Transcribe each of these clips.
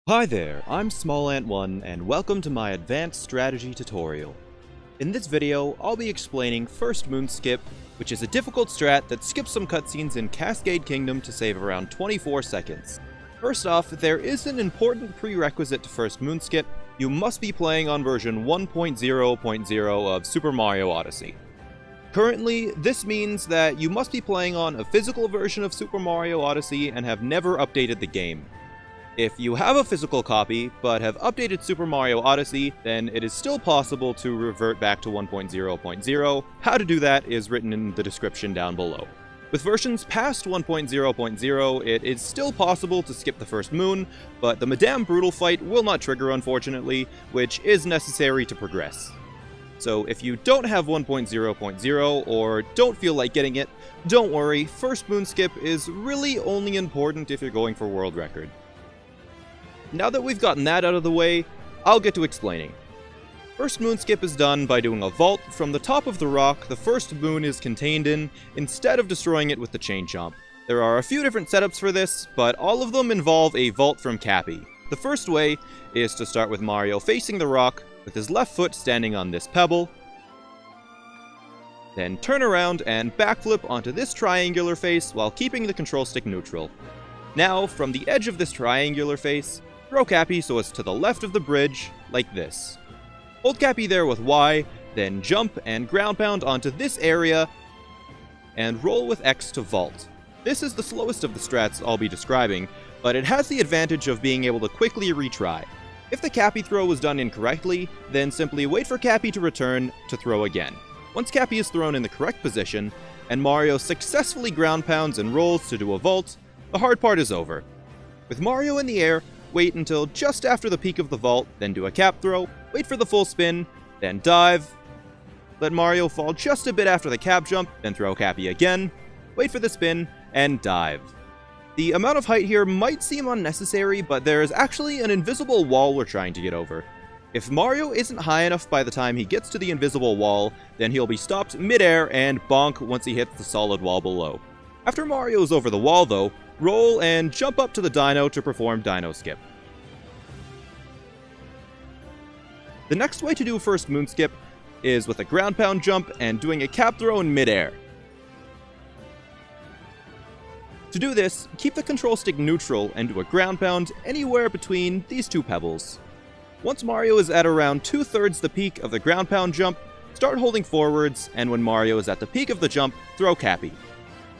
Hi there, I'm SmallAnt1 and welcome to my advanced strategy tutorial. In this video, I'll be explaining First Moon Skip, which is a difficult strat that skips some cutscenes in Cascade Kingdom to save around 24 seconds. First off, there is an important prerequisite to First Moon Skip. You must be playing on version 1.0.0 of Super Mario Odyssey. Currently, this means that you must be playing on a physical version of Super Mario Odyssey and have never updated the game. If you have a physical copy, but have updated Super Mario Odyssey, then it is still possible to revert back to 1.0.0. How to do that is written in the description down below. With versions past 1.0.0, it is still possible to skip the first moon, but the Madame Brutal fight will not trigger unfortunately, which is necessary to progress. So if you don't have 1.0.0 or don't feel like getting it, don't worry, First Moon Skip is really only important if you're going for world record. Now that we've gotten that out of the way, I'll get to explaining. First Moon Skip is done by doing a vault from the top of the rock the first moon is contained in, instead of destroying it with the chain chomp. There are a few different setups for this, but all of them involve a vault from Cappy. The first way is to start with Mario facing the rock, with his left foot standing on this pebble, then turn around and backflip onto this triangular face while keeping the control stick neutral. Now, from the edge of this triangular face, throw Cappy so it's to the left of the bridge, like this. Hold Cappy there with Y, then jump and ground pound onto this area, and roll with X to vault. This is the slowest of the strats I'll be describing, but it has the advantage of being able to quickly retry. If the Cappy throw was done incorrectly, then simply wait for Cappy to return to throw again. Once Cappy is thrown in the correct position, and Mario successfully ground pounds and rolls to do a vault, the hard part is over. With Mario in the air, wait until just after the peak of the vault, then do a cap throw, wait for the full spin, then dive, let Mario fall just a bit after the cap jump, then throw Cappy again, wait for the spin, and dive. The amount of height here might seem unnecessary, but there is actually an invisible wall we're trying to get over. If Mario isn't high enough by the time he gets to the invisible wall, then he'll be stopped mid-air and bonk once he hits the solid wall below. After Mario's over the wall though, roll and jump up to the dino to perform Dino Skip. The next way to do First Moon Skip is with a ground pound jump and doing a cap throw in midair. To do this, keep the control stick neutral and do a ground pound anywhere between these two pebbles. Once Mario is at around 2/3 the peak of the ground pound jump, start holding forwards, and when Mario is at the peak of the jump, throw Cappy.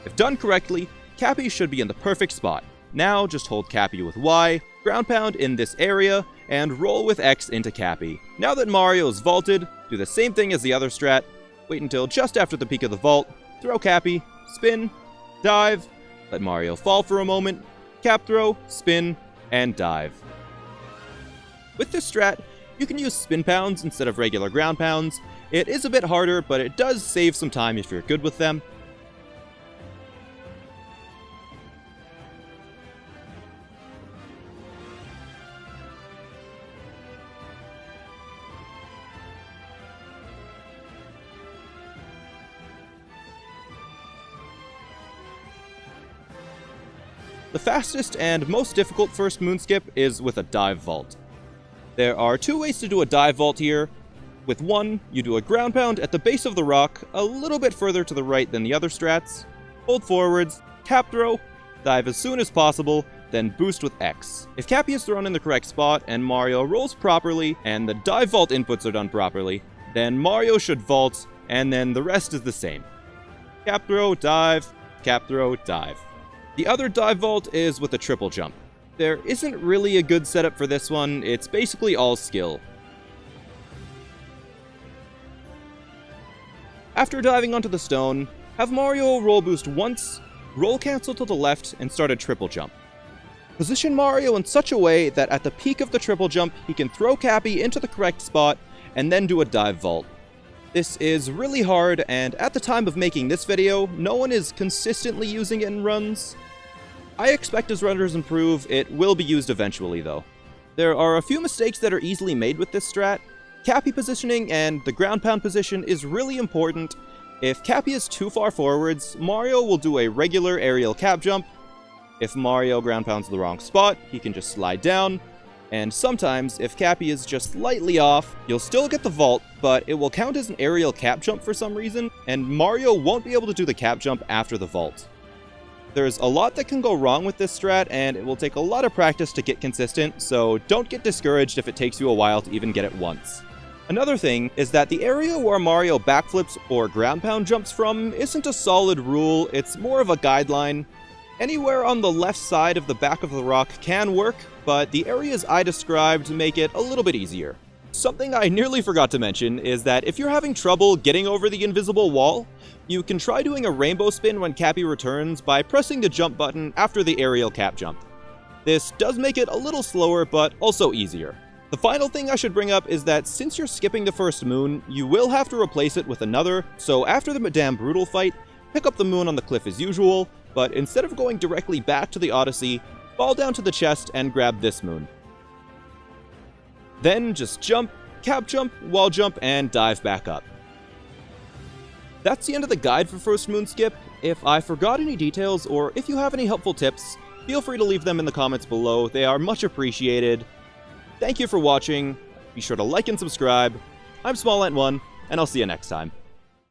If done correctly, Cappy should be in the perfect spot. Now just hold Cappy with Y, ground pound in this area, and roll with X into Cappy. Now that Mario is vaulted, do the same thing as the other strat, wait until just after the peak of the vault, throw Cappy, spin, dive, let Mario fall for a moment, cap throw, spin, and dive. With this strat, you can use spin pounds instead of regular ground pounds. It is a bit harder, but it does save some time if you're good with them. The fastest and most difficult First Moon Skip is with a dive vault. There are two ways to do a dive vault here. With one, you do a ground pound at the base of the rock, a little bit further to the right than the other strats, hold forwards, cap throw, dive as soon as possible, then boost with X. If Cappy is thrown in the correct spot and Mario rolls properly and the dive vault inputs are done properly, then Mario should vault, and then the rest is the same. Cap throw, dive, cap throw, dive. The other dive vault is with a triple jump. There isn't really a good setup for this one, it's basically all skill. After diving onto the stone, have Mario roll boost once, roll cancel to the left, and start a triple jump. Position Mario in such a way that at the peak of the triple jump, he can throw Cappy into the correct spot, and then do a dive vault. This is really hard, and at the time of making this video, no one is consistently using it in runs. I expect as runners improve, it will be used eventually though. There are a few mistakes that are easily made with this strat. Cappy positioning and the ground pound position is really important. If Cappy is too far forwards, Mario will do a regular aerial cap jump. If Mario ground pounds the wrong spot, he can just slide down, And sometimes, if Cappy is just slightly off, you'll still get the vault, but it will count as an aerial cap jump for some reason, and Mario won't be able to do the cap jump after the vault. There's a lot that can go wrong with this strat, and it will take a lot of practice to get consistent, so don't get discouraged if it takes you a while to even get it once. Another thing is that the area where Mario backflips or ground pound jumps from isn't a solid rule, it's more of a guideline. Anywhere on the left side of the back of the rock can work, but the areas I described make it a little bit easier. Something I nearly forgot to mention is that if you're having trouble getting over the invisible wall, you can try doing a rainbow spin when Cappy returns by pressing the jump button after the aerial cap jump. This does make it a little slower, but also easier. The final thing I should bring up is that since you're skipping the first moon, you will have to replace it with another, so after the Madame Brutal fight, pick up the moon on the cliff as usual, but instead of going directly back to the Odyssey, fall down to the chest and grab this moon. Then just jump, cap jump, wall jump, and dive back up. That's the end of the guide for First Moon Skip. If I forgot any details or if you have any helpful tips, feel free to leave them in the comments below. They are much appreciated. Thank you for watching. Be sure to like and subscribe. I'm SmallAnt1, and I'll see you next time.